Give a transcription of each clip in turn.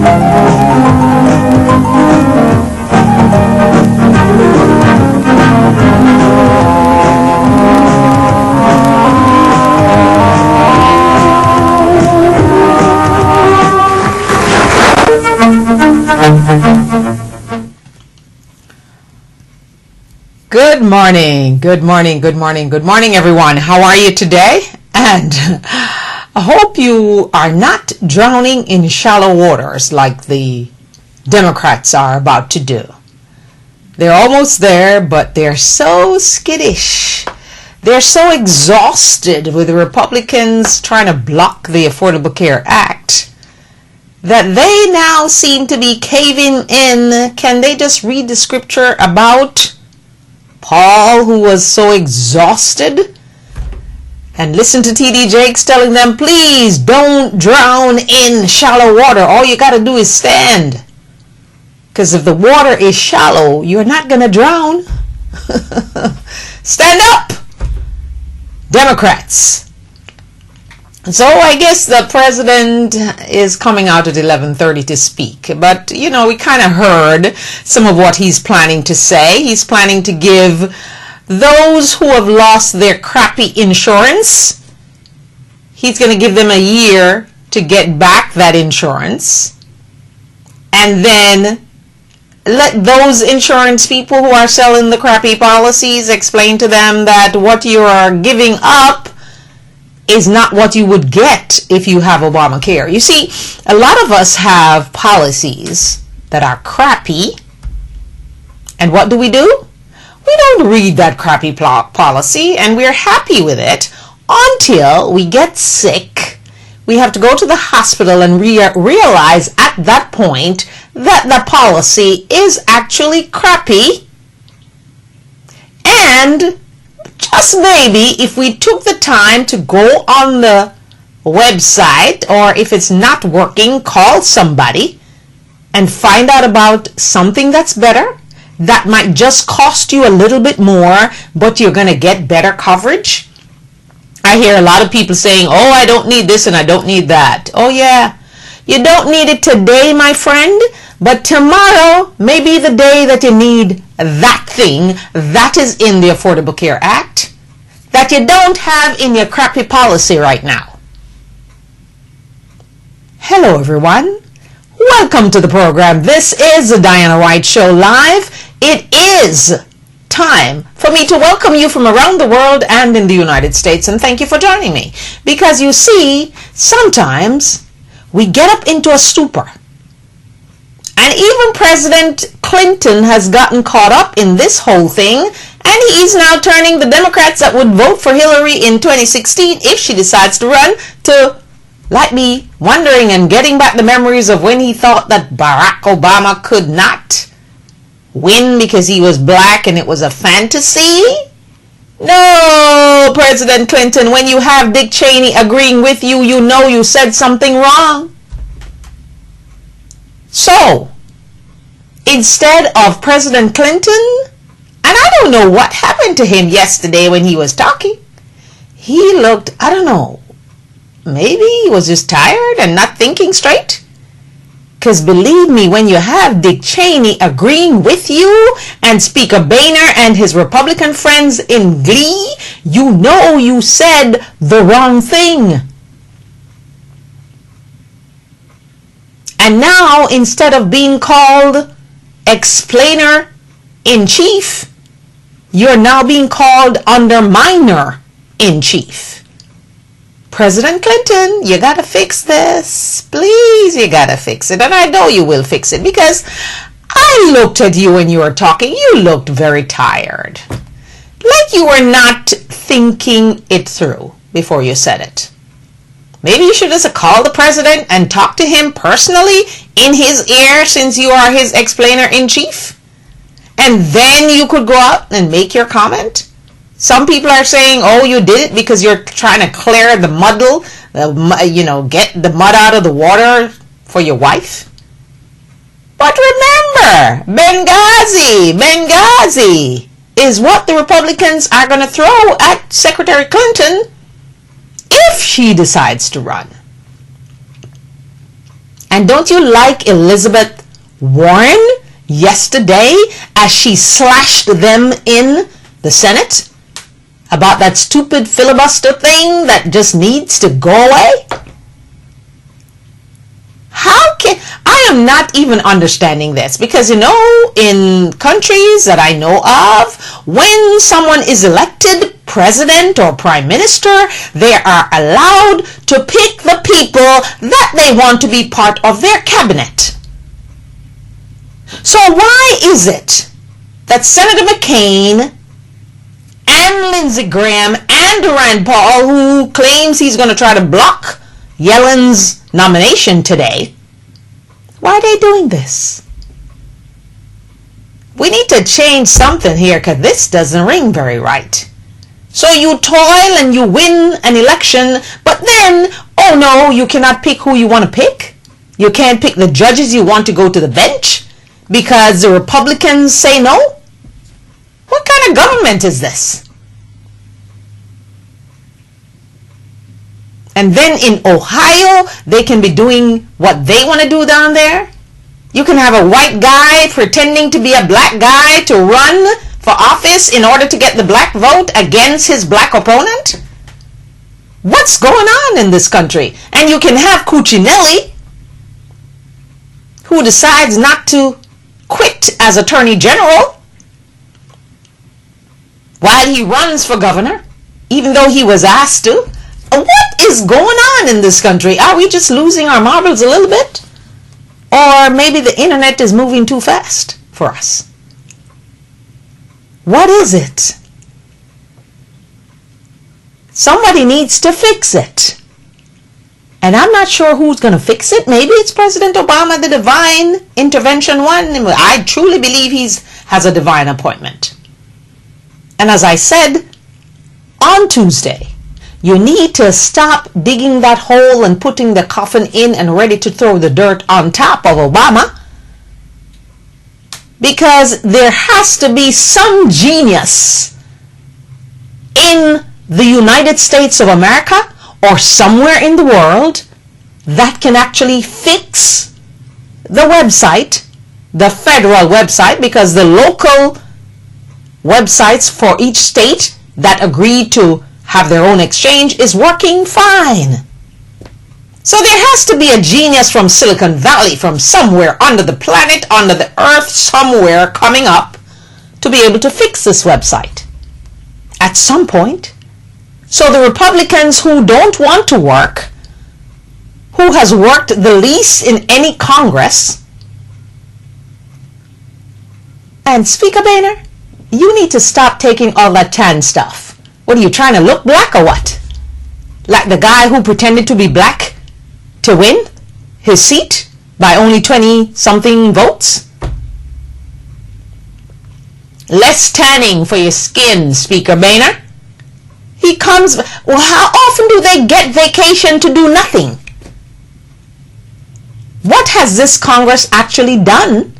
Good morning, good morning, good morning, good morning, everyone. How are you today? And I hope you are not drowning in shallow waters like the Democrats are about to do. They're almost there, but they're so skittish. They're so exhausted with the Republicans trying to block the Affordable Care Act that they now seem to be caving in. Can they just read the scripture about Paul, who was so exhausted, and listen to T.D. Jakes telling them, please don't drown in shallow water. All you got to do is stand. Because if the water is shallow, you're not going to drown. Stand up, Democrats. So I guess the president is coming out at 11:30 to speak. But, you know, we kind of heard some of what he's planning to say. He's planning to give those who have lost their crappy insurance, he's going to give them a year to get back that insurance. And then let those insurance people who are selling the crappy policies explain to them that what you are giving up is not what you would get if you have Obamacare. You see, a lot of us have policies that are crappy, and what do? We don't read that crappy policy, and we're happy with it until we get sick. We have to go to the hospital and realize at that point that the policy is actually crappy. And just maybe if we took the time to go on the website, or if it's not working, call somebody and find out about something that's better, that might just cost you a little bit more, but you're going to get better coverage. I hear a lot of people saying, oh, I don't need this and I don't need that. Oh yeah, you don't need it today, my friend, but tomorrow may be the day that you need that thing that is in the Affordable Care Act that you don't have in your crappy policy right now. Hello, everyone. Welcome to the program. This is the Diana White Show Live. It is time for me to welcome you from around the world and in the United States, and thank you for joining me. Because you see, sometimes we get up into a stupor. And even President Clinton has gotten caught up in this whole thing, and he's now turning the Democrats that would vote for Hillary in 2016 if she decides to run to, like me, wondering and getting back the memories of when he thought that Barack Obama could not win because he was black and it was a fantasy. No, President Clinton, when you have Dick Cheney agreeing with you, you know you said something wrong. So, instead of President Clinton, and I don't know what happened to him yesterday when he was talking, he looked, I don't know, maybe he was just tired and not thinking straight. Because believe me, when you have Dick Cheney agreeing with you and Speaker Boehner and his Republican friends in glee, you know you said the wrong thing. And now, instead of being called explainer-in-chief, you're now being called underminer-in-chief. President Clinton, you gotta fix this. Please, you gotta fix it. And I know you will fix it, because I looked at you when you were talking. You looked very tired. Like you were not thinking it through before you said it. Maybe you should just call the president and talk to him personally in his ear, since you are his explainer-in-chief. And then you could go out and make your comment. Some people are saying, oh, you did it because you're trying to clear the muddle, get the mud out of the water for your wife. But remember, Benghazi is what the Republicans are going to throw at Secretary Clinton if she decides to run. And don't you like Elizabeth Warren yesterday as she slashed them in the Senate about that stupid filibuster thing that just needs to go away? I am not even understanding this, because in countries that I know of, when someone is elected president or prime minister, they are allowed to pick the people that they want to be part of their cabinet. So why is it that Senator McCain and Lindsey Graham and Rand Paul, who claims he's going to try to block Yellen's nomination today, why are they doing this? We need to change something here, because this doesn't ring very right. So you toil and you win an election, but then, oh no, you cannot pick who you want to pick? You can't pick the judges you want to go to the bench because the Republicans say no? What kind of government is this? And then in Ohio, they can be doing what they want to do down there. You can have a white guy pretending to be a black guy to run for office in order to get the black vote against his black opponent. What's going on in this country? And you can have Cuccinelli, who decides not to quit as Attorney General while he runs for governor, even though he was asked to. What is going on in this country? Are we just losing our marbles a little bit? Or maybe the internet is moving too fast for us? What is it? Somebody needs to fix it. And I'm not sure who's going to fix it. Maybe it's President Obama, the divine intervention one. I truly believe he has a divine appointment. And as I said on Tuesday, you need to stop digging that hole and putting the coffin in and ready to throw the dirt on top of Obama. Because there has to be some genius in the United States of America or somewhere in the world that can actually fix the website, the federal website, because the local websites for each state that agreed to have their own exchange is working fine. So there has to be a genius from Silicon Valley, from somewhere under the planet, under the earth, somewhere coming up to be able to fix this website at some point. So the Republicans who don't want to work, who has worked the least in any Congress, and Speaker Boehner, you need to stop taking all that tan stuff. What are you, trying to look black or what? Like the guy who pretended to be black to win his seat by only 20-something votes? Less tanning for your skin, Speaker Boehner. He comes, well, how often do they get vacation to do nothing? What has this Congress actually done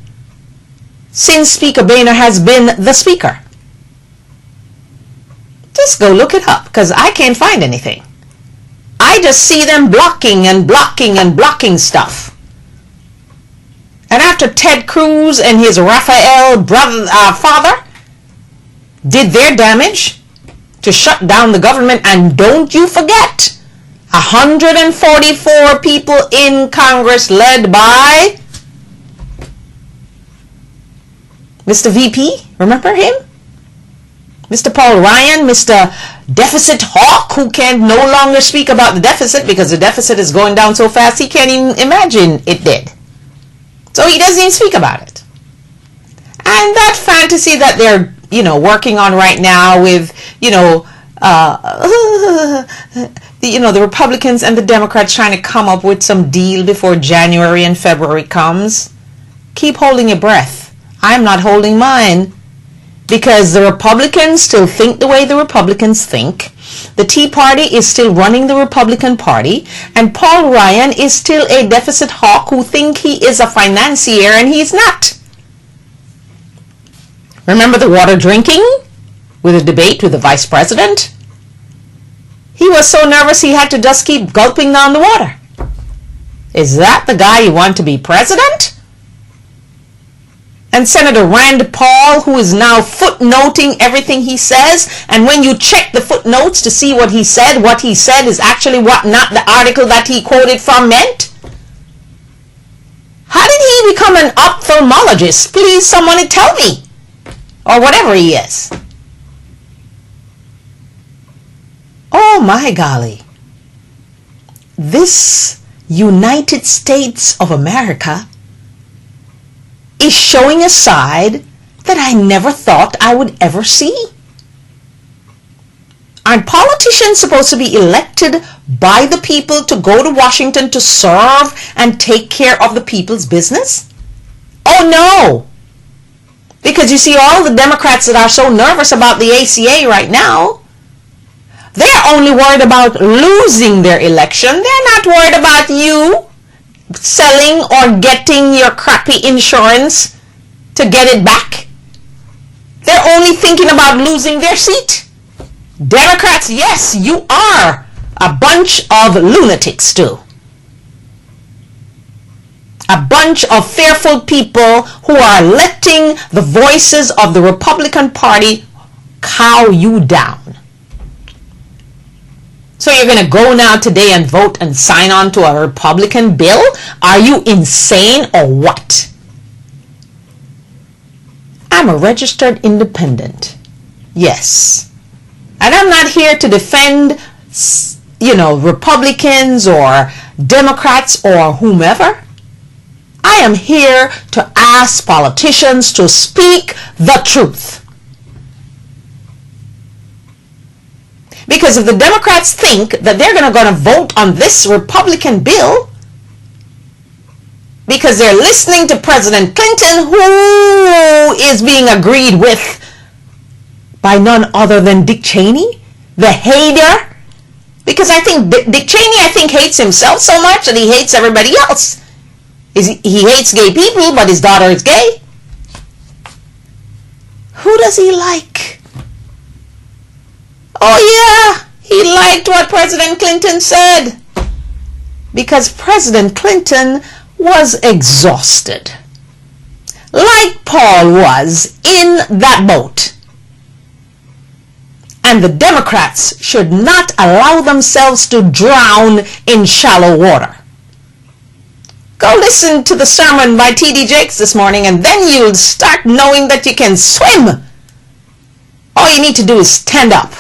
since Speaker Boehner has been the Speaker? Just go look it up, because I can't find anything. I just see them blocking and blocking and blocking stuff. And after Ted Cruz and his Raphael father did their damage to shut down the government, and don't you forget, 144 people in Congress led by Mr. VP, remember him? Mr. Paul Ryan, Mr. Deficit Hawk, who can no longer speak about the deficit because the deficit is going down so fast he can't even imagine it did. So he doesn't even speak about it. And that fantasy that they're, working on right now with, the Republicans and the Democrats trying to come up with some deal before January and February comes, keep holding your breath. I'm not holding mine. Because the Republicans still think the way the Republicans think. The Tea Party is still running the Republican Party. And Paul Ryan is still a deficit hawk who think he is a financier, and he's not. Remember the water drinking with a debate with the vice president? He was so nervous he had to just keep gulping down the water. Is that the guy you want to be president? And Senator Rand Paul, who is now footnoting everything he says, and when you check the footnotes to see what he said is actually what not the article that he quoted from meant. How did he become an ophthalmologist? Please, somebody tell me. Or whatever he is. Oh my golly. This United States of America is showing a side that I never thought I would ever see. Aren't politicians supposed to be elected by the people to go to Washington to serve and take care of the people's business? Oh no! Because you see, all the Democrats that are so nervous about the ACA right now, they're only worried about losing their election. They're not worried about you selling or getting your crappy insurance to get it back. They're only thinking about losing their seat. Democrats, yes, you are a bunch of lunatics too. A bunch of fearful people who are letting the voices of the Republican Party cow you down. So you're going to go now today and vote and sign on to a Republican bill? Are you insane or what? I'm a registered independent. Yes. And I'm not here to defend, Republicans or Democrats or whomever. I am here to ask politicians to speak the truth. Because if the Democrats think that they're going to vote on this Republican bill because they're listening to President Clinton, who is being agreed with by none other than Dick Cheney, the hater, because I think Dick Cheney, hates himself so much that he hates everybody else. He hates gay people, but his daughter is gay. Who does he like? Oh yeah, he liked what President Clinton said. Because President Clinton was exhausted. Like Paul was in that boat. And the Democrats should not allow themselves to drown in shallow water. Go listen to the sermon by T.D. Jakes this morning, and then you'll start knowing that you can swim. All you need to do is stand up.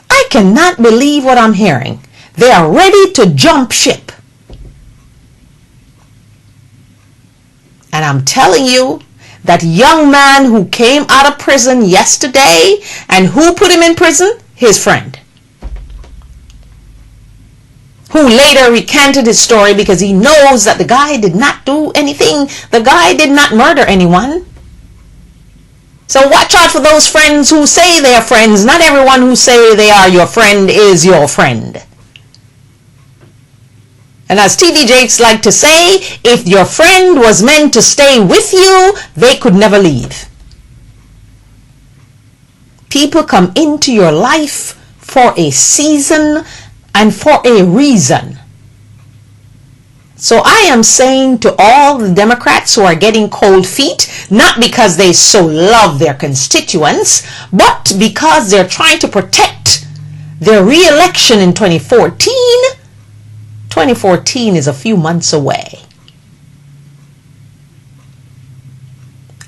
I cannot believe what I'm hearing. They are ready to jump ship. And I'm telling you, that young man who came out of prison yesterday, and who put him in prison? His friend. Who later recanted his story because he knows that the guy did not do anything. The guy did not murder anyone. So watch out for those friends who say they are friends. Not everyone who say they are your friend is your friend. And as T.D. Jakes like to say, if your friend was meant to stay with you, they could never leave. People come into your life for a season and for a reason. So I am saying to all the Democrats who are getting cold feet, not because they so love their constituents, but because they're trying to protect their re-election in 2014. 2014 is a few months away.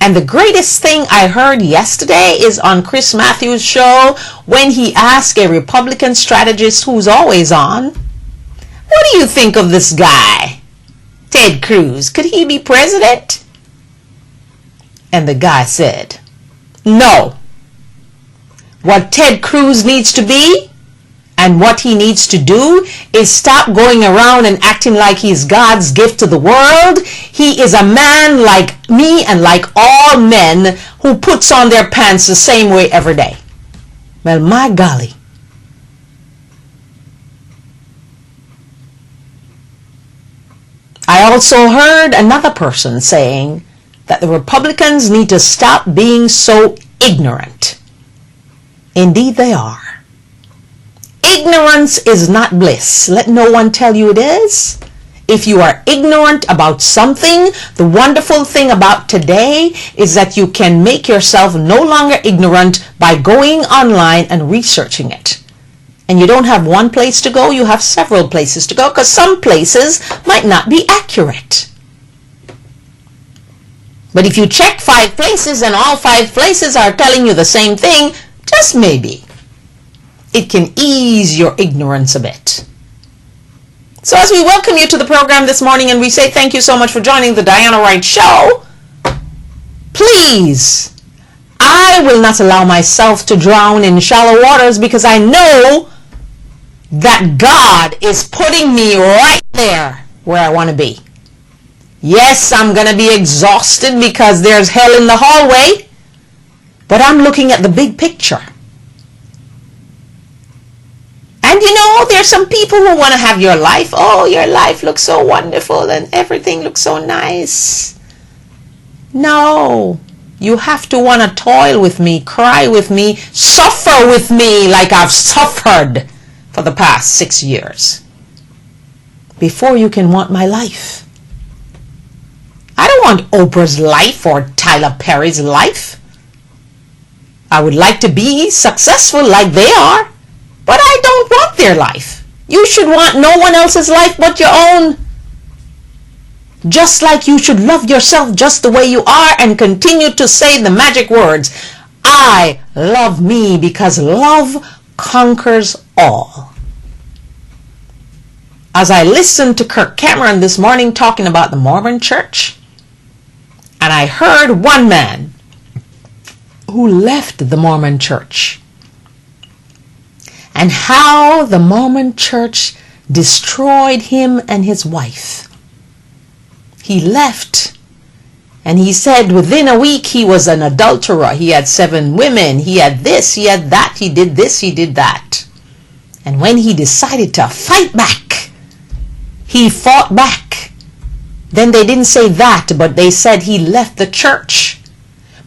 And the greatest thing I heard yesterday is on Chris Matthews' show when he asked a Republican strategist who's always on, what do you think of this guy, Ted Cruz? Could he be president? And the guy said, no. What Ted Cruz needs to be and what he needs to do is stop going around and acting like he's God's gift to the world. He is a man like me and like all men who puts on their pants the same way every day. Well, my golly. I also heard another person saying that the Republicans need to stop being so ignorant. Indeed they are. Ignorance is not bliss. Let no one tell you it is. If you are ignorant about something, the wonderful thing about today is that you can make yourself no longer ignorant by going online and researching it. And you don't have one place to go, you have several places to go, because some places might not be accurate. But if you check 5 places and all 5 places are telling you the same thing, just maybe it can ease your ignorance a bit. So as we welcome you to the program this morning and we say thank you so much for joining the Diana Wright Show, please, I will not allow myself to drown in shallow waters, because I know that God is putting me right there where I want to be. Yes, I'm going to be exhausted because there's hell in the hallway, but I'm looking at the big picture. And you know, there's some people who want to have your life. Oh, your life looks so wonderful and everything looks so nice. No, you have to want to toil with me, cry with me, suffer with me like I've suffered for the past 6 years before you can want my life. I don't want Oprah's life or Tyler Perry's life. I would like to be successful like they are, but I don't want their life. You should want no one else's life but your own. Just like you should love yourself just the way you are and continue to say the magic words, I love me, because love conquers all. As I listened to Kirk Cameron this morning talking about the Mormon Church, and I heard one man who left the Mormon Church, and how the Mormon Church destroyed him and his wife. He left, and he said within a week he was an adulterer. He had 7 women. He had this, he had that, he did this, he did that. And when he decided to fight back, he fought back. Then they didn't say that, but they said he left the church.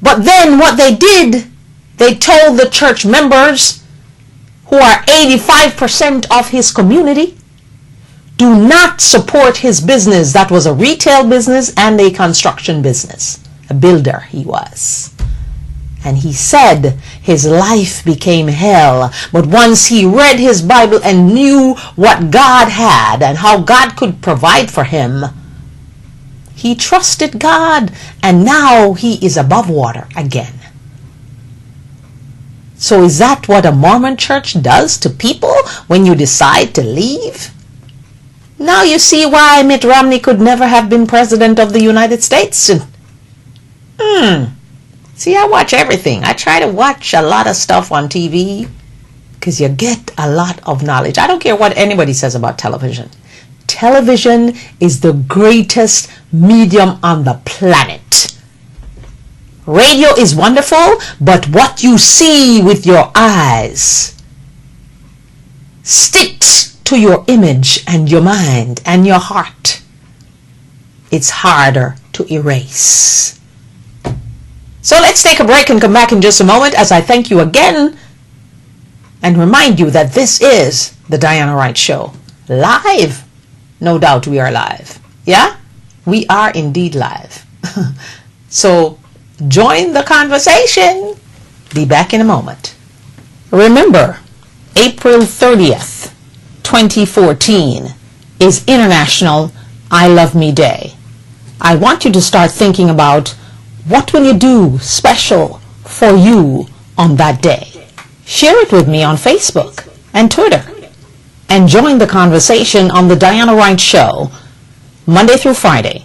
But then what they did, they told the church members, who are 85% of his community, do not support his business. That was a retail business and a construction business. A builder he was. And he said his life became hell. But once he read his Bible and knew what God had and how God could provide for him, he trusted God, and now he is above water again. So is that what a Mormon church does to people when you decide to leave? Now you see why Mitt Romney could never have been president of the United States. See, I watch everything. I try to watch a lot of stuff on TV because you get a lot of knowledge. I don't care what anybody says about television. Television is the greatest medium on the planet. Radio is wonderful, but what you see with your eyes sticks to your image and your mind and your heart. It's harder to erase. So let's take a break and come back in just a moment as I thank you again and remind you that this is the Diana Wright Show. Live. No doubt we are live. Yeah? We are indeed live. So join the conversation. Be back in a moment. Remember, April 30th, 2014 is International I Love Me Day. I want you to start thinking about what will you do special for you on that day. Share it with me on Facebook and Twitter. And join the conversation on the Diana Wright Show, Monday through Friday,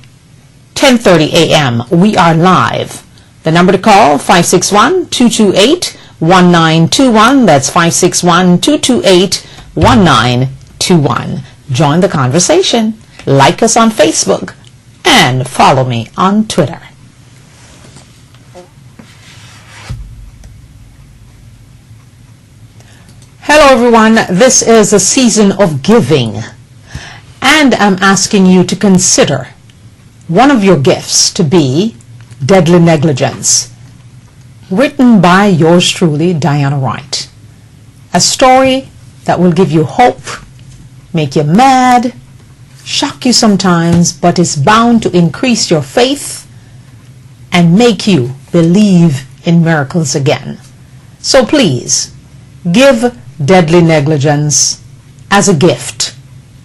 10:30 a.m. We are live. The number to call, 561-228-1921. That's 561-228-1921. Join the conversation. Like us on Facebook and follow me on Twitter. Hello everyone, this is a season of giving, and I'm asking you to consider one of your gifts to be Deadly Negligence, written by yours truly, Diana Wright. A story that will give you hope, make you mad, shock you sometimes, but it's bound to increase your faith and make you believe in miracles again. So please, give Deadly Negligence as a gift.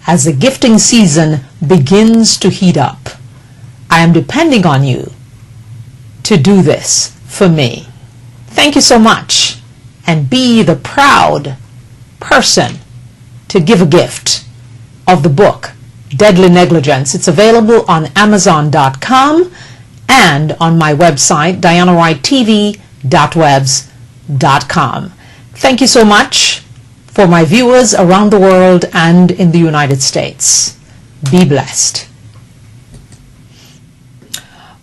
As the gifting season begins to heat up, I am depending on you to do this for me. Thank you so much, and be the proud person to give a gift of the book Deadly Negligence. It's available on Amazon.com and on my website DianaWrightTV.webs.com. Thank you so much for my viewers around the world and in the United States. Be blessed.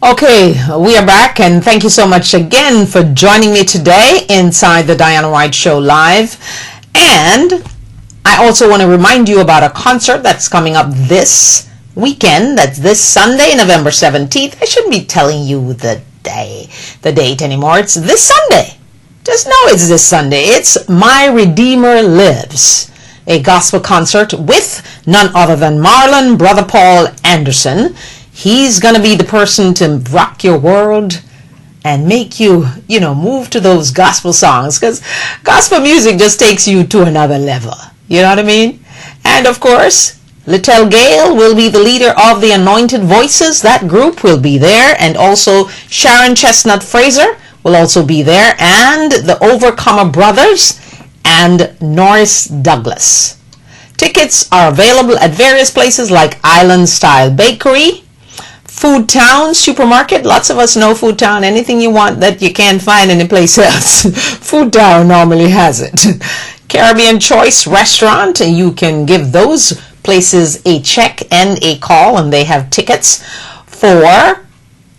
Okay, we are back, and thank you so much again for joining me today inside the Diana Wright Show Live. And I also want to remind you about a concert that's coming up this weekend. That's this Sunday, November 17th. I shouldn't be telling you the date anymore. It's this Sunday. Just know it's this Sunday. It's My Redeemer Lives, a gospel concert with none other than Marlon Brother Paul Anderson. He's going to be the person to rock your world and make you, move to those gospel songs, because gospel music just takes you to another level. You know what I mean? And of course, Littell Gale will be the leader of the Anointed Voices. That group will be there. And also Sharon Chestnut Fraser will also be there, and the Overcomer Brothers and Norris Douglas. Tickets are available at various places like Island Style Bakery, Food Town Supermarket. Lots of us know Food Town. Anything you want that you can't find anyplace else, Food Town normally has it. Caribbean Choice Restaurant, and you can give those places a check and a call, and they have tickets for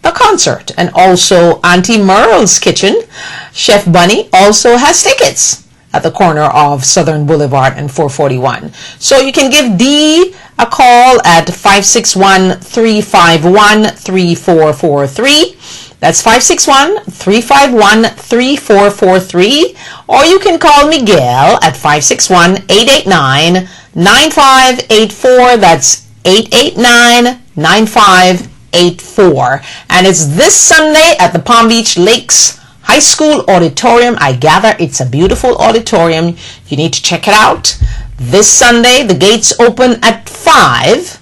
the concert. And also Auntie Merle's Kitchen, Chef Bunny, also has tickets at the corner of Southern Boulevard and 441. So you can give Dee a call at 561-351-3443. That's 561-351-3443. Or you can call Miguel at 561-889-9584. That's 889-9584. And it's this Sunday at the Palm Beach Lakes High School Auditorium. I gather it's a beautiful auditorium. You need to check it out. This Sunday, the gates open at 5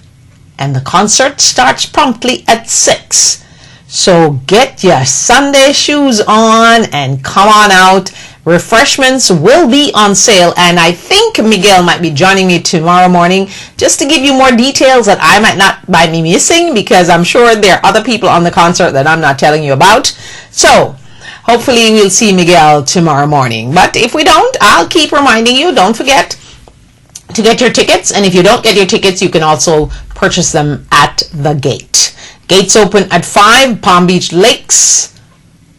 and the concert starts promptly at 6. So get your Sunday shoes on and come on out. Refreshments will be on sale, and I think Miguel might be joining me tomorrow morning just to give you more details that I might be missing, because I'm sure there are other people on the concert that I'm not telling you about. So hopefully we'll see Miguel tomorrow morning. But if we don't, I'll keep reminding you, don't forget to get your tickets. And if you don't get your tickets, you can also purchase them at the gate. Gates open at 5, Palm Beach Lakes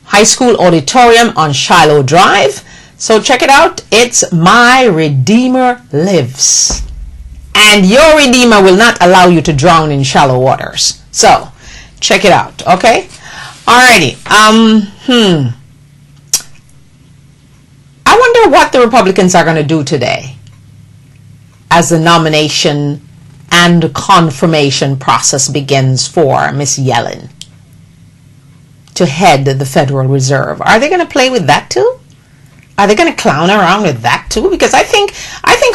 High School Auditorium on Shiloh Drive. So check it out. It's My Redeemer Lives. And your Redeemer will not allow you to drown in shallow waters. So check it out, okay? Alrighty. I wonder what the Republicans are going to do today as the nomination and confirmation process begins for Miss Yellen to head the Federal Reserve. Are they going to play with that too? Are they going to clown around with that too? Because I think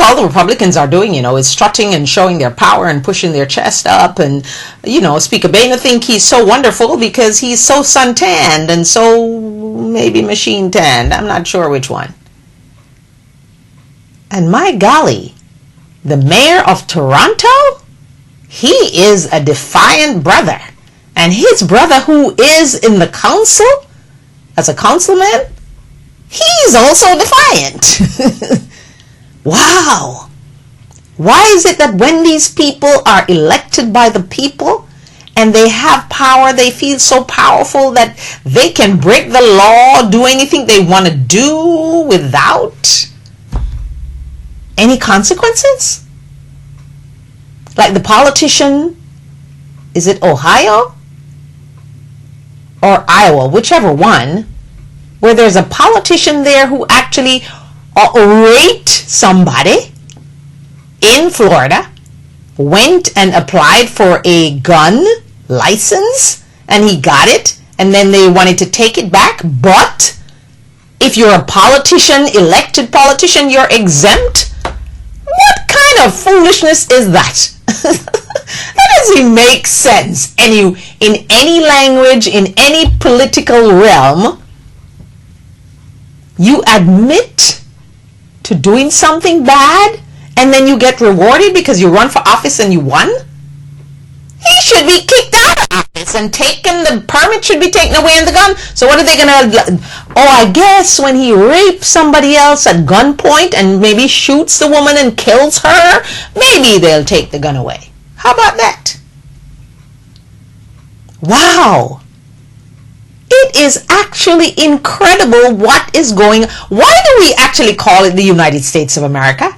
all the Republicans are doing, is strutting and showing their power and pushing their chest up. And, Speaker Boehner think he's so wonderful because he's so suntanned and so maybe machine tanned. I'm not sure which one. And my golly, the mayor of Toronto, he is a defiant brother. And his brother, who is in the council as a councilman, he's also defiant. Wow. Why is it that when these people are elected by the people and they have power, they feel so powerful that they can break the law, do anything they want to do without any consequences? Like the politician, is it Ohio or Iowa, whichever one, where there's a politician there who actually raped somebody in Florida went and applied for a gun license and he got it, and then they wanted to take it back. But if you're a politician, elected politician, you're exempt? What kind of foolishness is that? That doesn't make sense. In any language, in any political realm, you admit to doing something bad and then you get rewarded because you run for office and you won? He should be kicked out of office and the permit should be taken away and the gun. So what are they gonna, I guess when he rapes somebody else at gunpoint and maybe shoots the woman and kills her, maybe they'll take the gun away. How about that? Wow. It is actually incredible what is going on. Why do we actually call it the United States of America?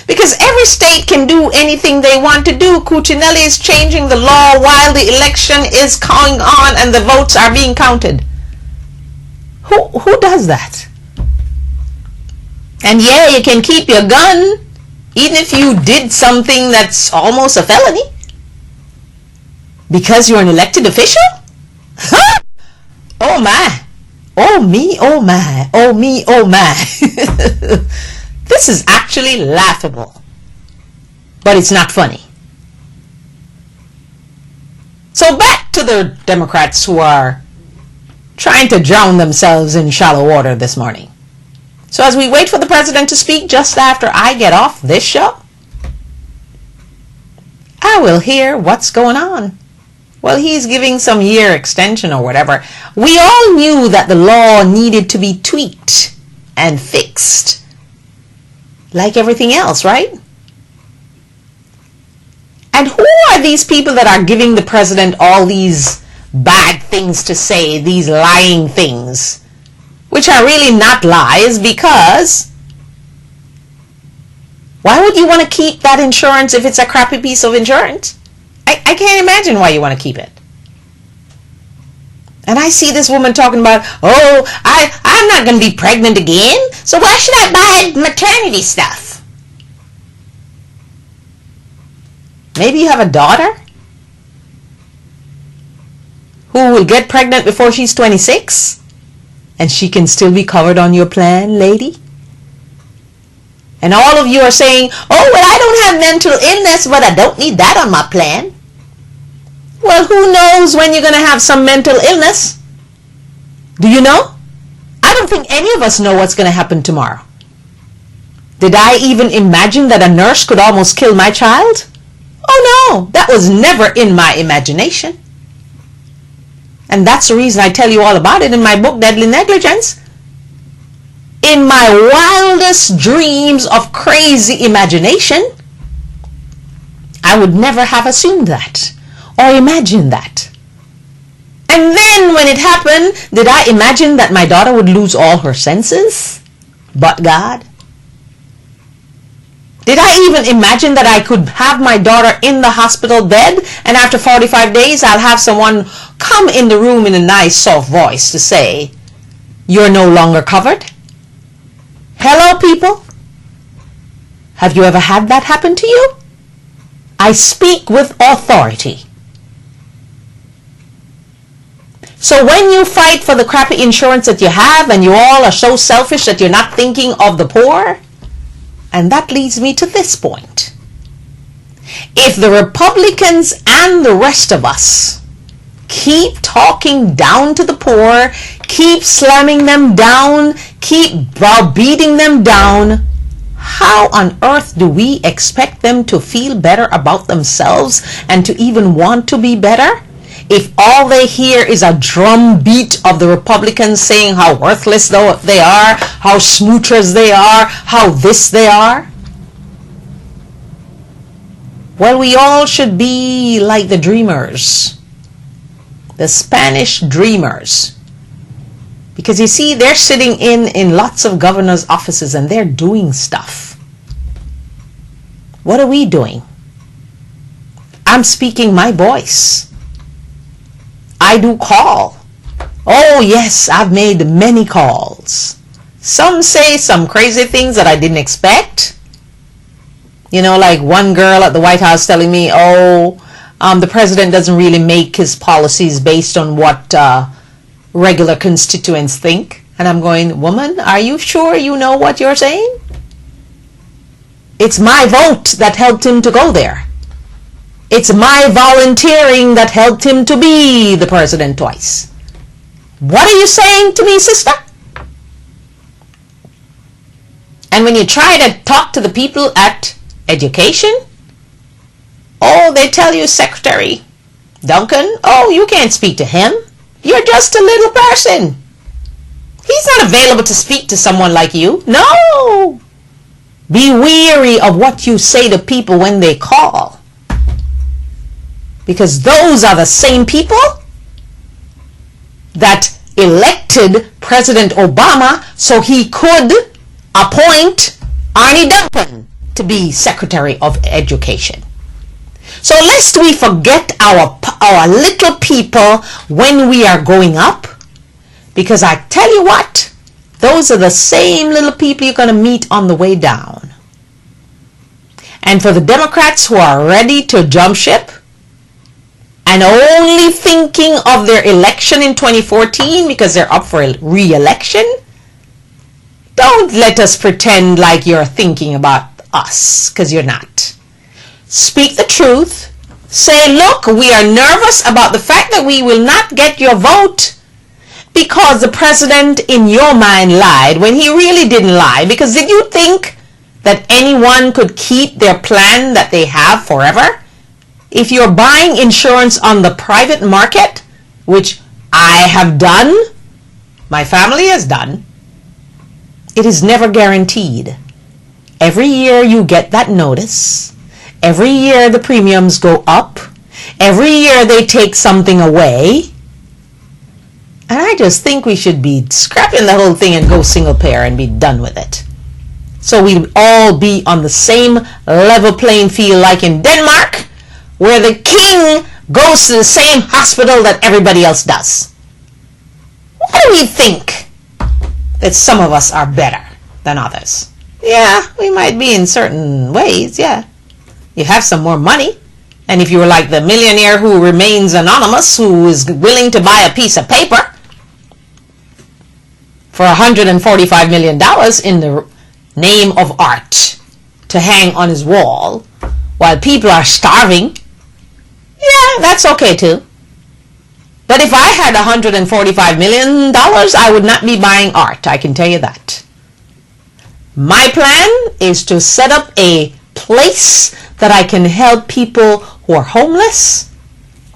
Because every state can do anything they want to do. Cuccinelli is changing the law while the election is going on and the votes are being counted. Who does that? And yeah, you can keep your gun even if you did something that's almost a felony because you're an elected official? Huh? Oh my. Oh me, oh my. Oh me, oh my. This is actually laughable. But it's not funny. So back to the Democrats who are trying to drown themselves in shallow water this morning. So as we wait for the president to speak just after I get off this show, I will hear what's going on. Well, he's giving some year extension or whatever. We all knew that the law needed to be tweaked and fixed. Like everything else, right? And who are these people that are giving the president all these bad things to say, these lying things, which are really not lies? Because why would you want to keep that insurance if it's a crappy piece of insurance? I can't imagine why you want to keep it. And I see this woman talking about, I'm not going to be pregnant again, so why should I buy maternity stuff? Maybe you have a daughter who will get pregnant before she's 26 and she can still be covered on your plan, lady. And all of you are saying, I don't have mental illness, but I don't need that on my plan. Well, who knows when you're going to have some mental illness? Do you know? I don't think any of us know what's going to happen tomorrow. Did I even imagine that a nurse could almost kill my child? Oh no, that was never in my imagination. And that's the reason I tell you all about it in my book, Deadly Negligence. In my wildest dreams of crazy imagination, I would never have assumed that or imagined that. And then when it happened, did I imagine that my daughter would lose all her senses? But God? Did I even imagine that I could have my daughter in the hospital bed and after 45 days I'll have someone come in the room in a nice soft voice to say, you're no longer covered? Hello, people? Have you ever had that happen to you? I speak with authority. So when you fight for the crappy insurance that you have and you all are so selfish that you're not thinking of the poor, and that leads me to this point. If the Republicans and the rest of us keep talking down to the poor, keep slamming them down, keep browbeating them down, how on earth do we expect them to feel better about themselves and to even want to be better? If all they hear is a drumbeat of the Republicans saying how worthless they are, how smoochers they are, how this they are. Well, we all should be like the dreamers, the Spanish dreamers. Because you see, they're sitting in lots of governors' offices and they're doing stuff. What are we doing? I'm speaking my voice. I do call. Oh yes, I've made many calls. Some say some crazy things that I didn't expect. Like one girl at the White House telling me, the president doesn't really make his policies based on what regular constituents think. And I'm going, woman, are you sure you know what you're saying? It's my vote that helped him to go there. It's my volunteering that helped him to be the president twice. What are you saying to me, sister? And when you try to talk to the people at education, they tell you, Secretary Duncan, you can't speak to him. You're just a little person. He's not available to speak to someone like you. No. Be wary of what you say to people when they call. Because those are the same people that elected President Obama so he could appoint Arne Duncan to be Secretary of Education. So lest we forget our little people when we are going up, because I tell you what, those are the same little people you're going to meet on the way down. And for the Democrats who are ready to jump ship and only thinking of their election in 2014 because they're up for re-election, don't let us pretend like you're thinking about us, because you're not. Speak the truth. Say, look, we are nervous about the fact that we will not get your vote because the president in your mind lied when he really didn't lie. Because did you think that anyone could keep their plan that they have forever? If you're buying insurance on the private market, which I have done, my family has done, it is never guaranteed. Every year you get that notice. Every year the premiums go up. Every year they take something away. And I just think we should be scrapping the whole thing and go single payer and be done with it. So we all be on the same level playing field like in Denmark, where the king goes to the same hospital that everybody else does. Why do we think that some of us are better than others? Yeah, we might be in certain ways, yeah. You have some more money. And if you were like the millionaire who remains anonymous, who is willing to buy a piece of paper for $145 million in the name of art to hang on his wall while people are starving, yeah, that's okay too. But if I had $145 million, I would not be buying art, I can tell you that. My plan is to set up a place that I can help people who are homeless,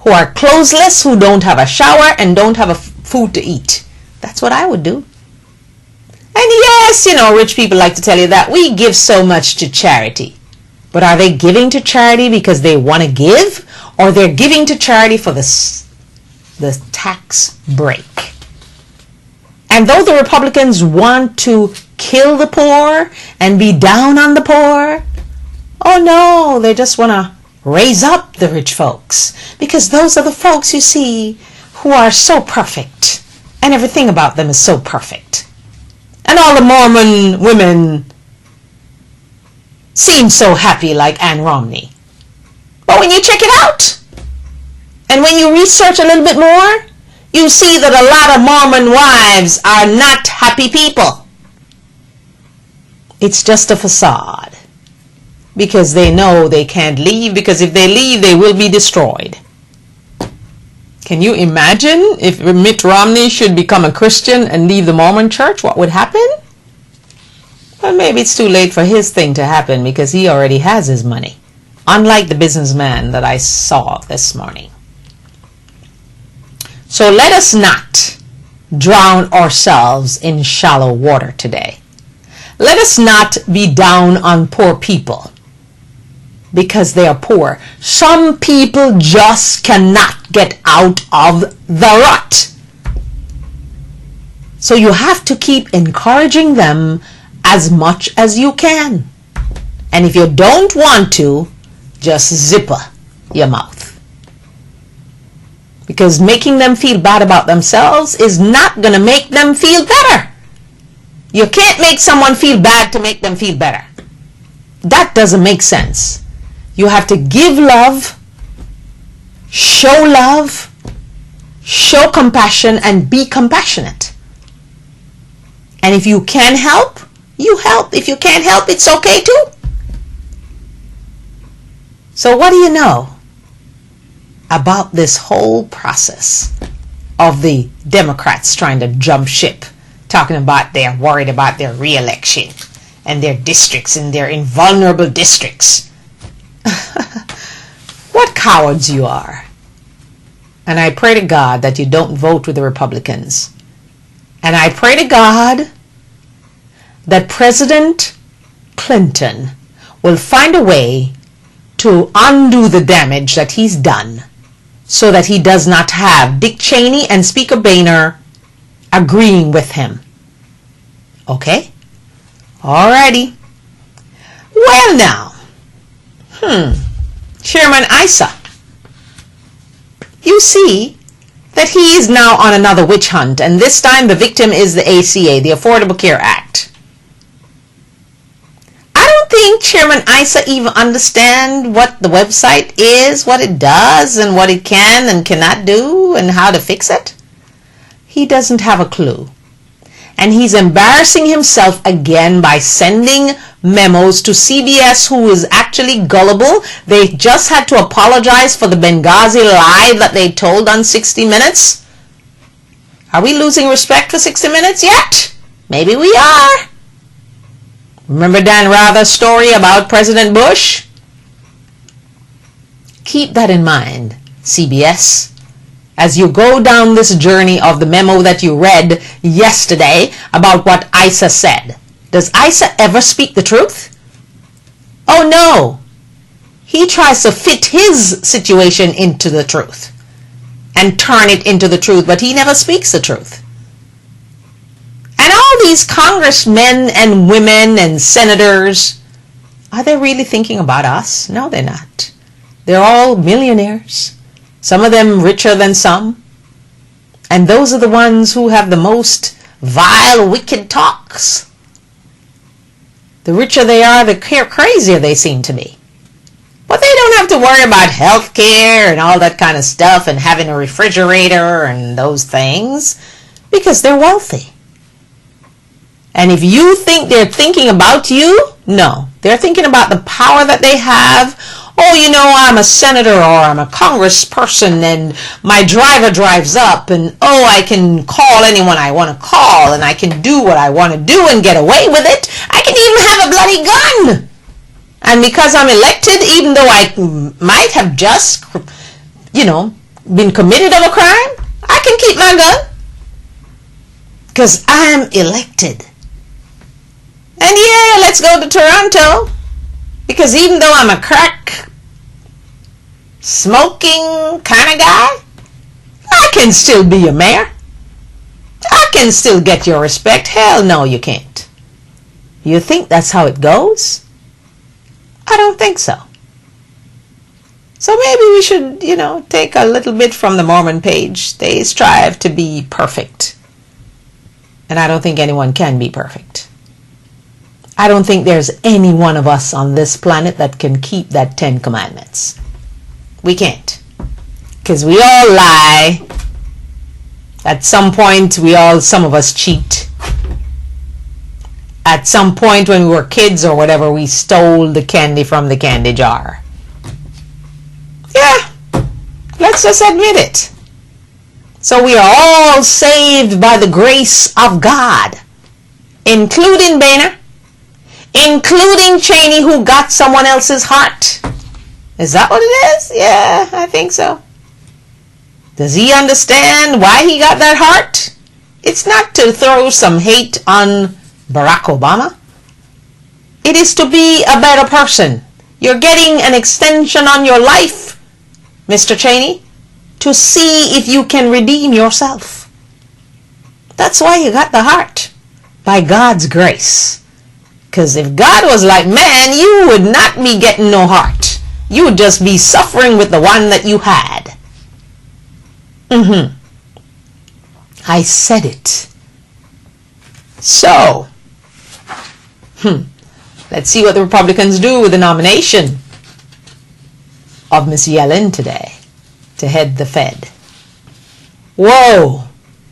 who are clothesless, who don't have a shower and don't have food to eat. That's what I would do. And yes, rich people like to tell you that we give so much to charity. But are they giving to charity because they want to give? Or they're giving to charity for the tax break? And though the Republicans want to kill the poor and be down on the poor, oh no, they just want to raise up the rich folks. Because those are the folks, you see, who are so perfect. And everything about them is so perfect. And all the Mormon women seem so happy like Ann Romney. But when you check it out, and when you research a little bit more, you see that a lot of Mormon wives are not happy people. It's just a facade. Because they know they can't leave, because if they leave, they will be destroyed. Can you imagine if Mitt Romney should become a Christian and leave the Mormon church? What would happen? Well, maybe it's too late for his thing to happen because he already has his money. Unlike the businessman that I saw this morning. So let us not drown ourselves in shallow water today. Let us not be down on poor people because they are poor. Some people just cannot get out of the rut. So you have to keep encouraging them as much as you can. And if you don't want to, just zipper your mouth. Because making them feel bad about themselves is not going to make them feel better. You can't make someone feel bad to make them feel better. That doesn't make sense. You have to give love, show compassion, and be compassionate. And if you can help, you help. If you can't help, it's okay too. So what do you know about this whole process of the Democrats trying to jump ship, talking about they're worried about their re-election and their districts and their invulnerable districts? What cowards you are. And I pray to God that you don't vote with the Republicans. And I pray to God that President Clinton will find a way to undo the damage that he's done so that he does not have Dick Cheney and Speaker Boehner agreeing with him. Okay? Alrighty. Well now, Chairman Issa, you see that he is now on another witch hunt, and this time the victim is the ACA, the Affordable Care Act. I don't think Chairman Issa even understands what the website is, what it does, and what it can and cannot do, and how to fix it. He doesn't have a clue. And he's embarrassing himself again by sending memos to CBS, who is actually gullible. They just had to apologize for the Benghazi lie that they told on 60 Minutes. Are we losing respect for 60 Minutes yet? Maybe we are. Remember Dan Rather's story about President Bush? Keep that in mind, CBS, as you go down this journey of the memo that you read yesterday about what Issa said. Does Issa ever speak the truth? Oh no. He tries to fit his situation into the truth and turn it into the truth, but he never speaks the truth. And all these congressmen and women and senators, are they really thinking about us? No, they're not. They're all millionaires. Some of them richer than some. And those are the ones who have the most vile, wicked talks. The richer they are, the crazier they seem to be. But they don't have to worry about health care and all that kind of stuff and having a refrigerator and those things because they're wealthy. And if you think they're thinking about you, no. They're thinking about the power that they have. Oh, you know, I'm a senator or I'm a congressperson and my driver drives up and, oh, I can call anyone I want to call and I can do what I want to do and get away with it. I can even have a bloody gun. And because I'm elected, even though I might have just, you know, been committed of a crime, I can keep my gun. Because I'm elected. And yeah, let's go to Toronto. Because even though I'm a crack smoking kind of guy, I can still be your mayor. I can still get your respect. Hell no, you can't. You think that's how it goes? I don't think so. So maybe we should, you know, take a little bit from the Mormon page. They strive to be perfect. And I don't think anyone can be perfect. I don't think there's any one of us on this planet that can keep that 10 Commandments. We can't. Because we all lie. At some point, some of us cheat. At some point when we were kids or whatever, we stole the candy from the candy jar. Yeah, let's just admit it. So we are all saved by the grace of God, including Boehner, including Cheney, who got someone else's heart. Is that what it is? Yeah, I think so. Does he understand why he got that heart? It's not to throw some hate on Barack Obama. It is to be a better person. You're getting an extension on your life, Mr. Cheney, to see if you can redeem yourself. That's why you got the heart, by God's grace. Because if God was like man, you would not be getting no heart. You would just be suffering with the one that you had. I said it. So, Let's see what the Republicans do with the nomination of Miss Yellen today to head the Fed. Whoa!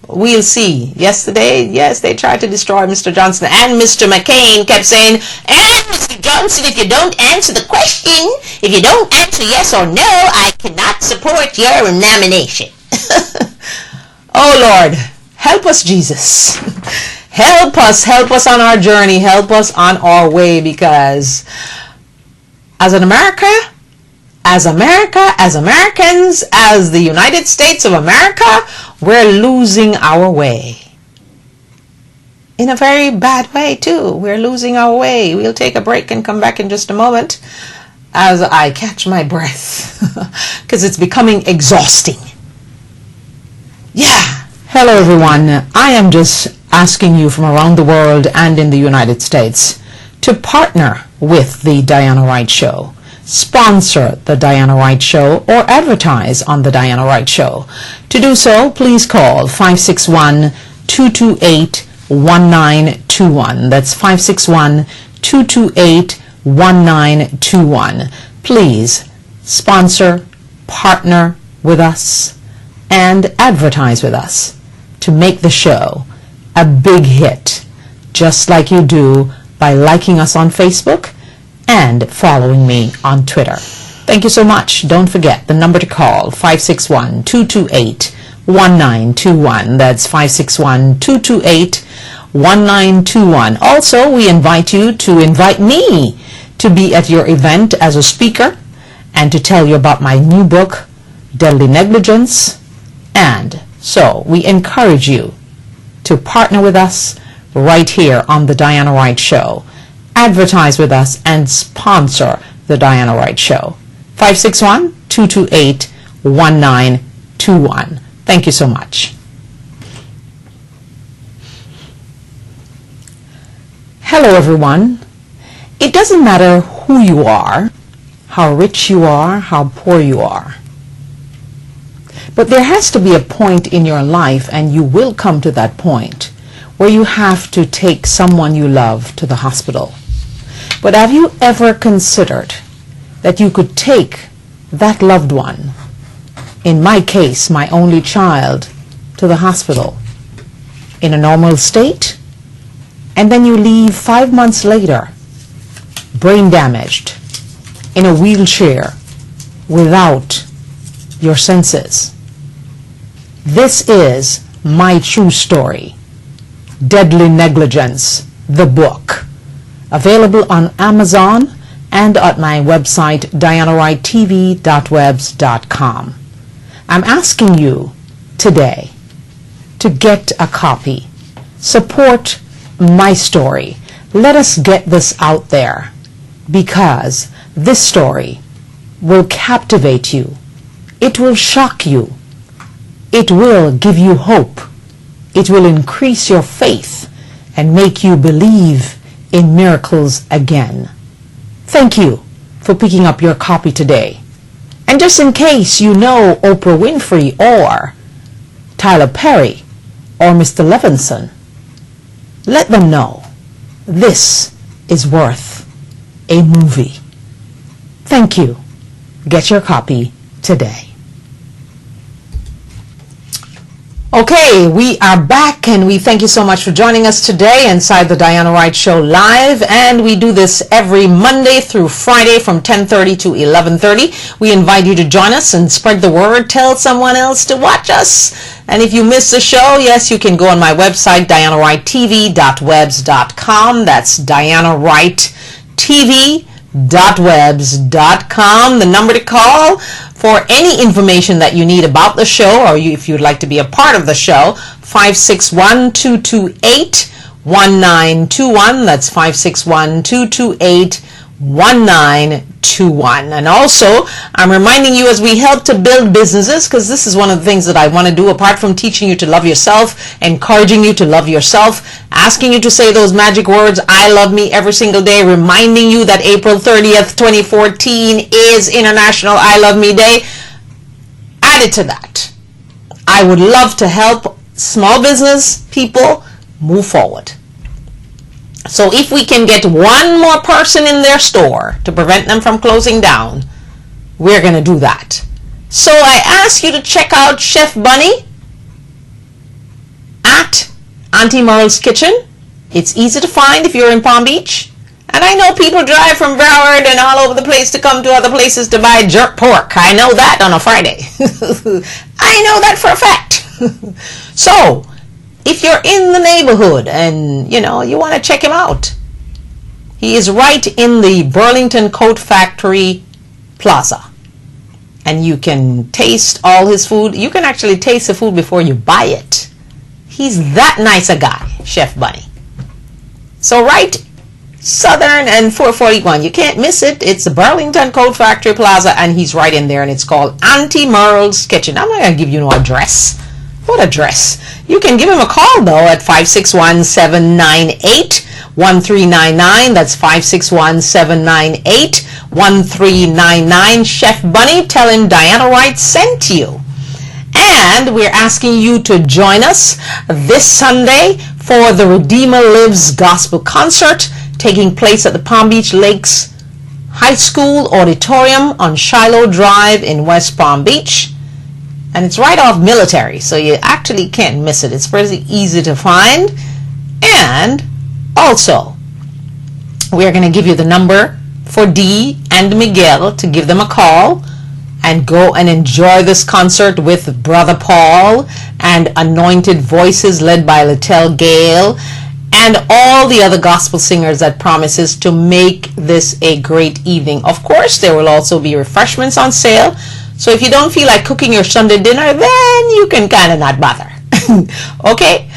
We'll see. Yesterday, yes, they tried to destroy Mr. Johnson, and Mr. McCain kept saying, "And Mr. Johnson, if you don't answer the question, if you don't answer yes or no, I cannot support your nomination." Oh Lord, help us, Jesus. Help us on our journey, help us on our way, because as Americans, as the United States of America, we're losing our way. In a very bad way, too. We're losing our way. We'll take a break and come back in just a moment as I catch my breath, because it's becoming exhausting. Yeah. Hello, everyone. I am just asking you from around the world and in the United States to partner with the Diana Wright Show. Sponsor the Diana Wright Show or advertise on the Diana Wright Show. To do so, please call 561-228-1921. That's 561-228-1921. Please sponsor, partner with us, and advertise with us to make the show a big hit, just like you do by liking us on Facebook and following me on Twitter. Thank you so much. Don't forget the number to call, 561-228-1921. That's 561-228-1921. Also, we invite you to invite me to be at your event as a speaker and to tell you about my new book, Deadly Negligence. And so we encourage you to partner with us right here on the Diana Wright Show. Advertise with us and sponsor the Diana Wright Show. 561-228-1921. Thank you so much. Hello, everyone. It doesn't matter who you are, how rich you are, how poor you are. But there has to be a point in your life, and you will come to that point, where you have to take someone you love to the hospital. But have you ever considered that you could take that loved one, in my case, my only child, to the hospital in a normal state, and then you leave 5 months later, brain damaged, in a wheelchair, without your senses? This is my true story, Deadly Negligence, the book, available on Amazon and at my website, dianawrighttv.webs.com. I'm asking you today to get a copy. Support my story. Let us get this out there, because this story will captivate you. It will shock you. It will give you hope. It will increase your faith and make you believe in miracles again. Thank you for picking up your copy today. And just in case you know Oprah Winfrey or Tyler Perry or Mr. Levinson, let them know this is worth a movie. Thank you. Get your copy today. Okay, we are back, and we thank you so much for joining us today inside the Diana Wright Show Live, and we do this every Monday through Friday from 10:30 to 11:30. We invite you to join us and spread the word. Tell someone else to watch us. And if you miss the show, yes, you can go on my website, dianawrighttv.webs.com. That's dianawrighttv.webs.com. The number to call for any information that you need about the show, or if you'd like to be a part of the show, 561-228-1921. That's 561-228-1921. And also, I'm reminding you, as we help to build businesses, because this is one of the things that I want to do, apart from teaching you to love yourself, encouraging you to love yourself, asking you to say those magic words, I love me, every single day, reminding you that April 30th, 2014 is International I Love Me Day. Added to that, I would love to help small business people move forward. So if we can get one more person in their store to prevent them from closing down, we're going to do that. So I ask you to check out Chef Bunny at Auntie Merle's Kitchen. It's easy to find if you're in Palm Beach. And I know people drive from Broward and all over the place to come to other places to buy jerk pork. I know that on a Friday. I know that for a fact. So, if you're in the neighborhood and, you want to check him out, he is right in the Burlington Coat Factory Plaza. And you can taste all his food. You can actually taste the food before you buy it. He's that nice a guy, Chef Bunny. So right, Southern and 441. You can't miss it. It's the Burlington Coat Factory Plaza, and he's right in there, and it's called Auntie Merle's Kitchen. I'm not going to give you no address. What address? You can give him a call, though, at 561-798-1399. That's 561-798-1399. Chef Bunny, tell him Diana Wright sent you. And we're asking you to join us this Sunday for the Redeemer Lives Gospel Concert taking place at the Palm Beach Lakes High School Auditorium on Shiloh Drive in West Palm Beach. And it's right off Military, so you actually can't miss it. It's pretty easy to find. And also, we're going to give you the number for Dee and Miguel to give them a call and go and enjoy this concert with Brother Paul and Anointed Voices led by Littell Gale and all the other gospel singers that promises to make this a great evening. Of course, there will also be refreshments on sale. So if you don't feel like cooking your Sunday dinner, then you can kind of not bother. Okay?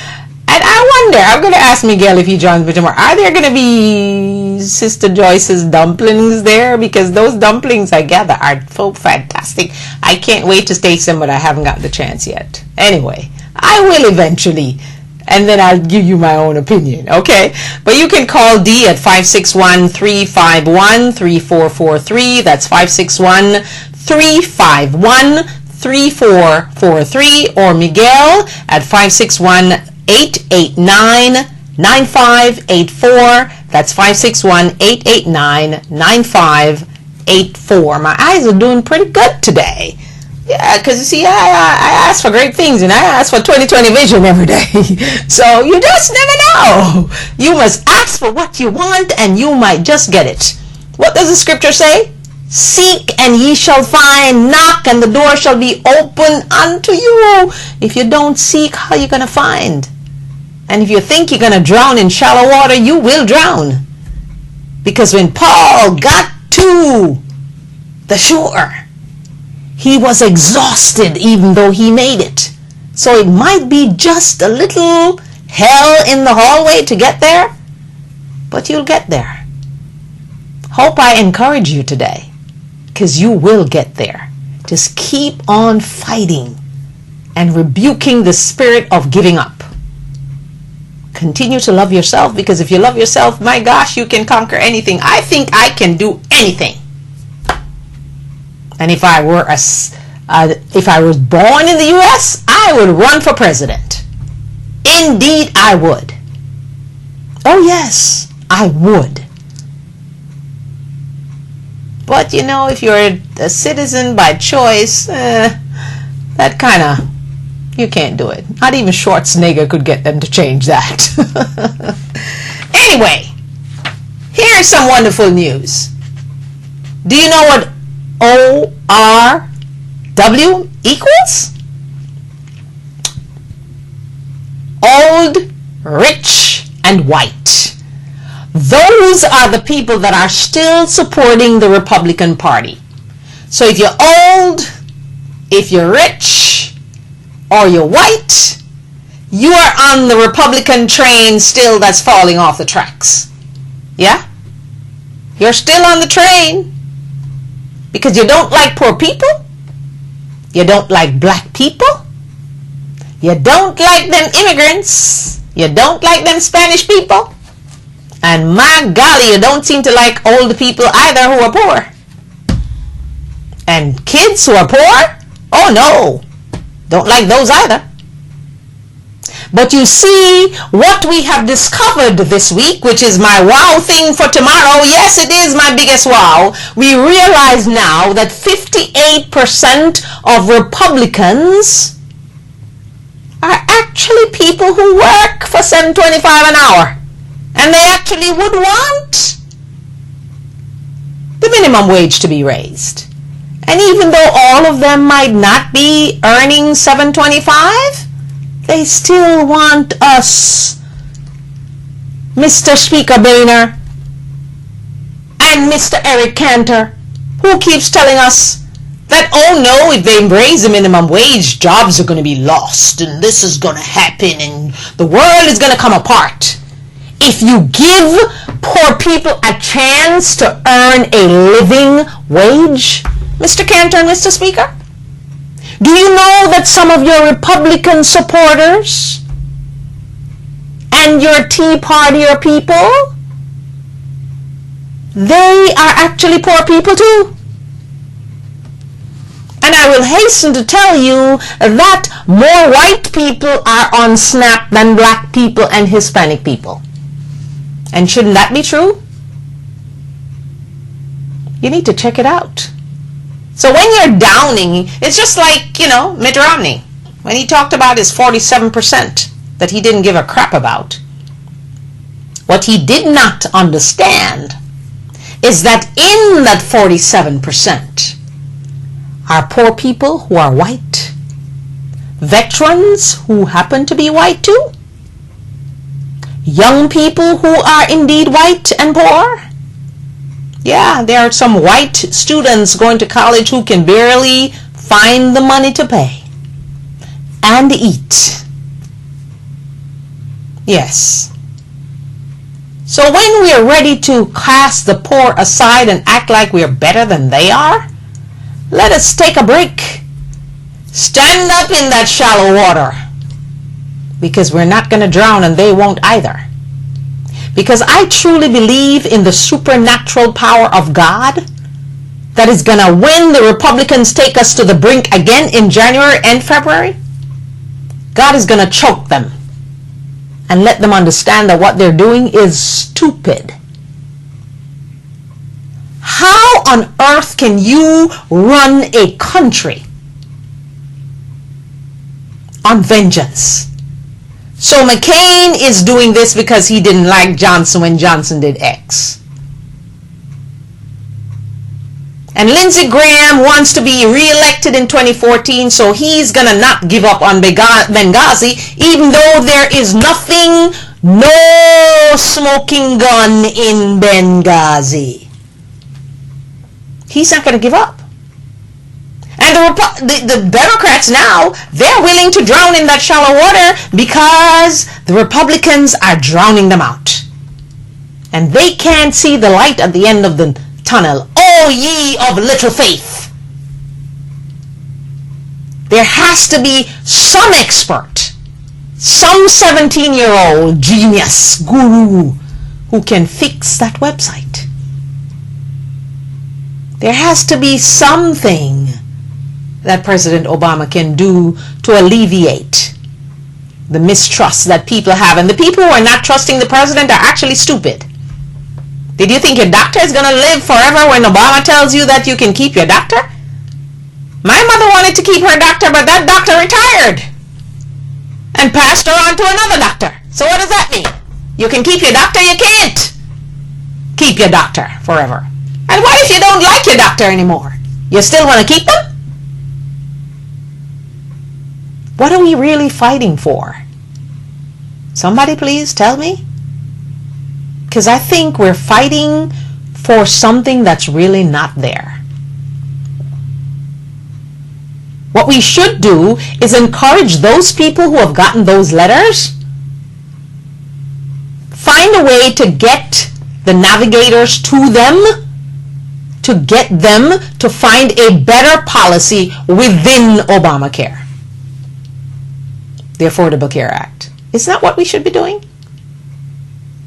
And I wonder, I'm going to ask Miguel if he joins me tomorrow, are there going to be Sister Joyce's dumplings there? Because those dumplings, I gather, are so fantastic. I can't wait to taste them, but I haven't got the chance yet. Anyway, I will eventually. And then I'll give you my own opinion, okay? But you can call Dee at 561-351-3443. That's 561-351-3443. Or Miguel at 561-889-9584. That's 561-889-9584. My eyes are doing pretty good today. Yeah, because you see, I ask for great things, and I ask for 20/20 vision every day. So you just never know. You must ask for what you want, and you might just get it. What does the scripture say? Seek, and ye shall find. Knock, and the door shall be open unto you. If you don't seek, how are you going to find? And if you think you're going to drown in shallow water, you will drown. Because when Paul got to the shore, he was exhausted even though he made it. So it might be just a little hell in the hallway to get there, but you'll get there. Hope I encourage you today, because you will get there. Just keep on fighting and rebuking the spirit of giving up. Continue to love yourself, because if you love yourself, my gosh, you can conquer anything. I think I can do anything. And if I was born in the U.S., I would run for president. Indeed, I would. Oh, yes, I would. But, if you're a citizen by choice, that kind of, you can't do it. Not even Schwarzenegger could get them to change that. Anyway, here's some wonderful news. Do you know what ORW equals? Old, rich, and white. Those are the people that are still supporting the Republican Party. So if you're old, if you're rich, or you're white, you are on the Republican train still that's falling off the tracks. Yeah? You're still on the train. Because you don't like poor people, you don't like black people, you don't like them immigrants, you don't like them Spanish people, and my golly, you don't seem to like old people either who are poor. And kids who are poor, oh no, don't like those either. But you see, what we have discovered this week, which is my wow thing for tomorrow, yes, it is my biggest wow. We realize now that 58% of Republicans are actually people who work for $7.25 an hour. And they actually would want the minimum wage to be raised. And even though all of them might not be earning $7.25, they still want us, Mr. Speaker Boehner and Mr. Eric Cantor, who keeps telling us that, oh no, if they raise the minimum wage, jobs are going to be lost and this is going to happen and the world is going to come apart. If you give poor people a chance to earn a living wage, Mr. Cantor and Mr. Speaker, do you know that some of your Republican supporters and your Tea Partier people, they are actually poor people too? And I will hasten to tell you that more white people are on SNAP than black people and Hispanic people. And shouldn't that be true? You need to check it out. So when you're downing, it's just like, Mitt Romney, when he talked about his 47% that he didn't give a crap about. What he did not understand is that in that 47% are poor people who are white, veterans who happen to be white too, young people who are indeed white and poor. Yeah, there are some white students going to college who can barely find the money to pay and eat. Yes. So when we are ready to cast the poor aside and act like we are better than they are, let us take a break. Stand up in that shallow water, because we're not going to drown and they won't either. Because I truly believe in the supernatural power of God that is going to, when the Republicans take us to the brink again in January and February, God is going to choke them and let them understand that what they're doing is stupid. How on earth can you run a country on vengeance? So McCain is doing this because he didn't like Johnson when Johnson did X. And Lindsey Graham wants to be re-elected in 2014, so he's going to not give up on Benghazi, even though there is nothing, no smoking gun in Benghazi. He's not going to give up. And the Democrats now, they're willing to drown in that shallow water because the Republicans are drowning them out. And they can't see the light at the end of the tunnel. O ye of little faith. There has to be some expert, some 17-year-old genius guru who can fix that website. There has to be something that President Obama can do to alleviate the mistrust that people have. And the people who are not trusting the president are actually stupid. Did you think your doctor is going to live forever when Obama tells you that you can keep your doctor? My mother wanted to keep her doctor, but that doctor retired and passed her on to another doctor. So what does that mean? You can keep your doctor, you can't keep your doctor forever. And what if you don't like your doctor anymore? You still want to keep them? What are we really fighting for? Somebody please tell me. Because I think we're fighting for something that's really not there. What we should do is encourage those people who have gotten those letters, find a way to get the navigators to them, to get them to find a better policy within Obamacare. The Affordable Care Act. Isn't that what we should be doing?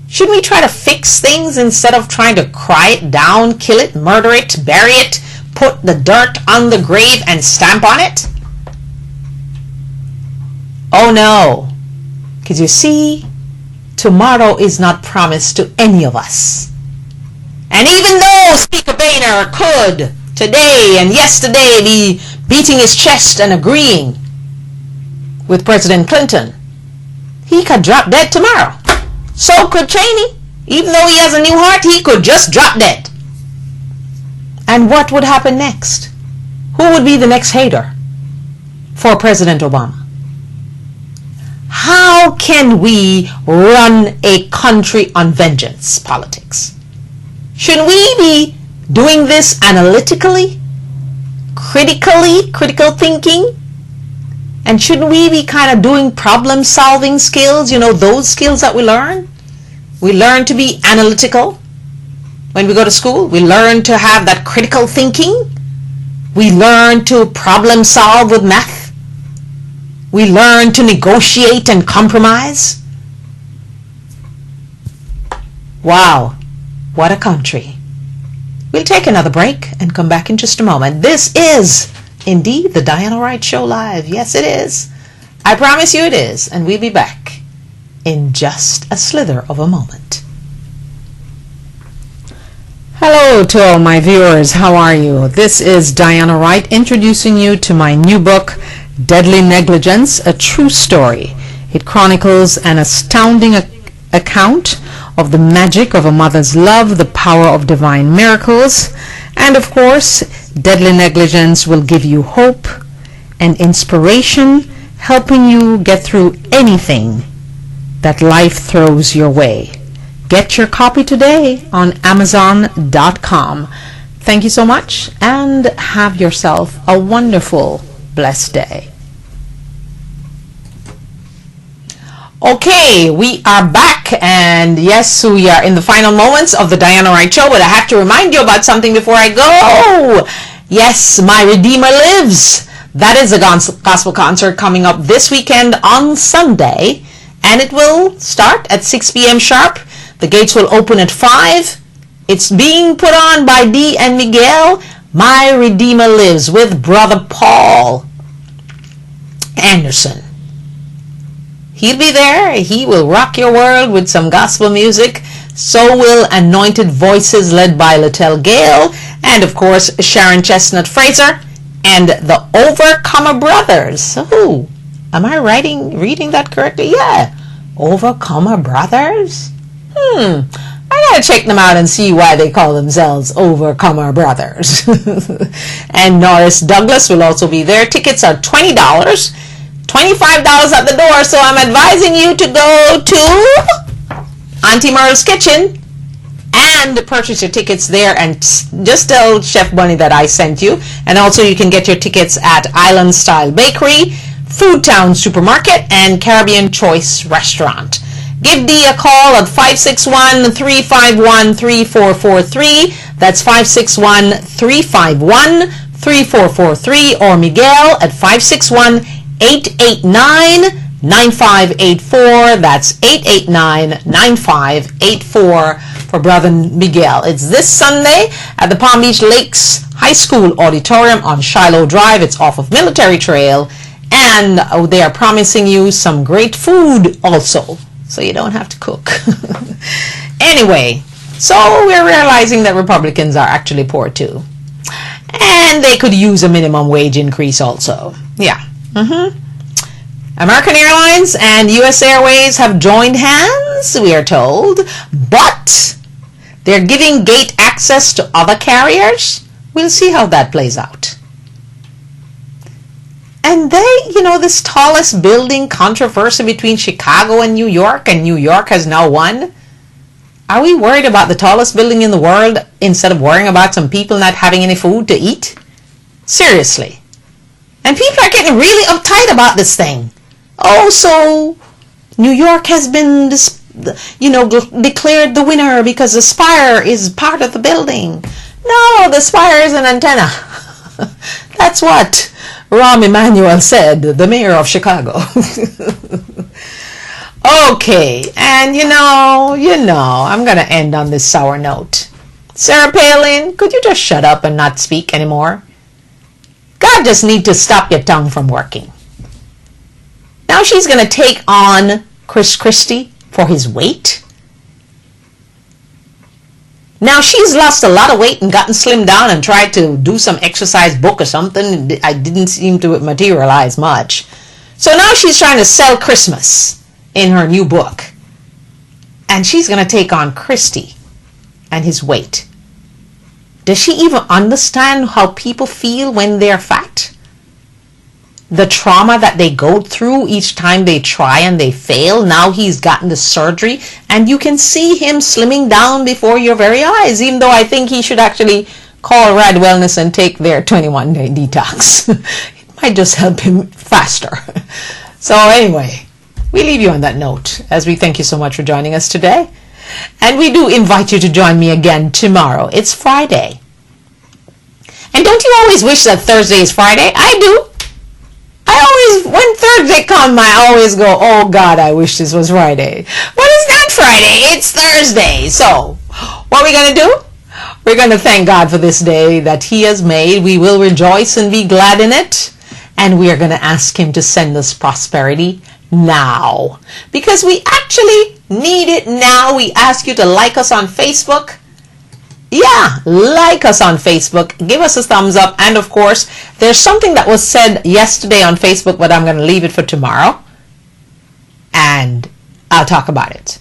Shouldn't we try to fix things instead of trying to cry it down, kill it, murder it, bury it, put the dirt on the grave and stamp on it? Oh no. Because you see, tomorrow is not promised to any of us. And even though Speaker Boehner could today and yesterday be beating his chest and agreeing with President Clinton, he could drop dead tomorrow. So could Cheney. Even though he has a new heart, he could just drop dead. And what would happen next? Who would be the next hater for President Obama? How can we run a country on vengeance politics? Should we be doing this analytically, critical thinking? And shouldn't we be kind of doing problem-solving skills, those skills that we learn? We learn to be analytical when we go to school. We learn to have that critical thinking. We learn to problem solve with math. We learn to negotiate and compromise. Wow, what a country. We'll take another break and come back in just a moment. This is indeed the Diana Wright Show Live. Yes, it is. I promise you it is. And we'll be back in just a slither of a moment. Hello to all my viewers. How are you? This is Diana Wright introducing you to my new book, Deadly Negligence, A True Story. It chronicles an astounding account of the magic of a mother's love, the power of divine miracles, and of course, Deadly Negligence will give you hope and inspiration, helping you get through anything that life throws your way. Get your copy today on Amazon.com. Thank you so much and have yourself a wonderful, blessed day. Okay, we are back, and yes, we are in the final moments of the Diana Wright Show, but I have to remind you about something before I go. Yes, My Redeemer Lives. That is a gospel concert coming up this weekend on Sunday, and it will start at 6 p.m. sharp. The gates will open at 5. It's being put on by Dee and Miguel. My Redeemer Lives with Brother Paul Anderson. He'll be there. He will rock your world with some gospel music. So will Anointed Voices led by Littell Gale. And of course, Sharon Chestnut Fraser and the Overcomer Brothers. Oh, am I reading that correctly? Yeah. Overcomer Brothers? I gotta check them out and see why they call themselves Overcomer Brothers. And Norris Douglas will also be there. Tickets are $20, $25 at the door. So I'm advising you to go to Auntie Merle's Kitchen and purchase your tickets there, and just tell Chef Bunny that I sent you. And also you can get your tickets at Island Style Bakery, Food Town Supermarket, and Caribbean Choice Restaurant. Give Dee a call at 561-351-3443. That's 561-351-3443, or Miguel at 561-889-9584. That's 889-9584 for Brother Miguel. It's this Sunday at the Palm Beach Lakes High School Auditorium on Shiloh Drive. It's off of Military Trail, and they are promising you some great food also, so you don't have to cook. Anyway, so we're realizing that Republicans are actually poor too, and they could use a minimum wage increase also. Yeah. American Airlines and U.S. Airways have joined hands, we are told, but they're giving gate access to other carriers. We'll see how that plays out. And this tallest building controversy between Chicago and New York has now won. Are we worried about the tallest building in the world instead of worrying about some people not having any food to eat? Seriously. And people are getting really uptight about this thing. Oh, so New York has been, declared the winner because the spire is part of the building. No, the spire is an antenna. That's what Rahm Emanuel said, the mayor of Chicago. Okay, and I'm going to end on this sour note. Sarah Palin, could you just shut up and not speak anymore? God just need to stop your tongue from working. Now she's going to take on Chris Christie for his weight? Now, she's lost a lot of weight and gotten slimmed down and tried to do some exercise book or something. I didn't seem to materialize much. So now she's trying to sell Christmas in her new book. And she's going to take on Christie and his weight. Does she even understand how people feel when they're fat? The trauma that they go through each time they try and they fail. Now he's gotten the surgery and you can see him slimming down before your very eyes, even though I think he should actually call Rad Wellness and take their 21-day detox. It might just help him faster. So anyway, we leave you on that note as we thank you so much for joining us today. And we do invite you to join me again tomorrow. It's Friday. And don't you always wish that Thursday is Friday? I do. When Thursday comes, I always go, oh God, I wish this was Friday. But it's not Friday, it's Thursday. So, what are we going to do? We're going to thank God for this day that He has made. We will rejoice and be glad in it. And we are going to ask Him to send us prosperity now. Because we actually need it now. We ask you to like us on Facebook. Yeah, like us on Facebook. Give us a thumbs up. And of course, there's something that was said yesterday on Facebook, but I'm going to leave it for tomorrow. And I'll talk about it.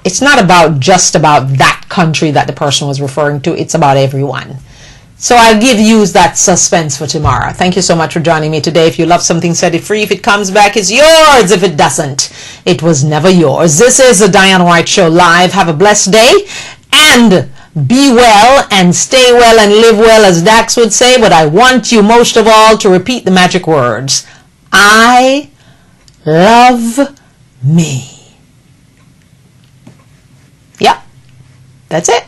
It's not about just about that country that the person was referring to. It's about everyone. So I'll give you that suspense for tomorrow. Thank you so much for joining me today. If you love something, set it free. If it comes back, it's yours. If it doesn't, it was never yours. This is the Diana White Show live. Have a blessed day. And be well and stay well and live well, as Dax would say. But I want you most of all to repeat the magic words. I love me. Yep, that's it.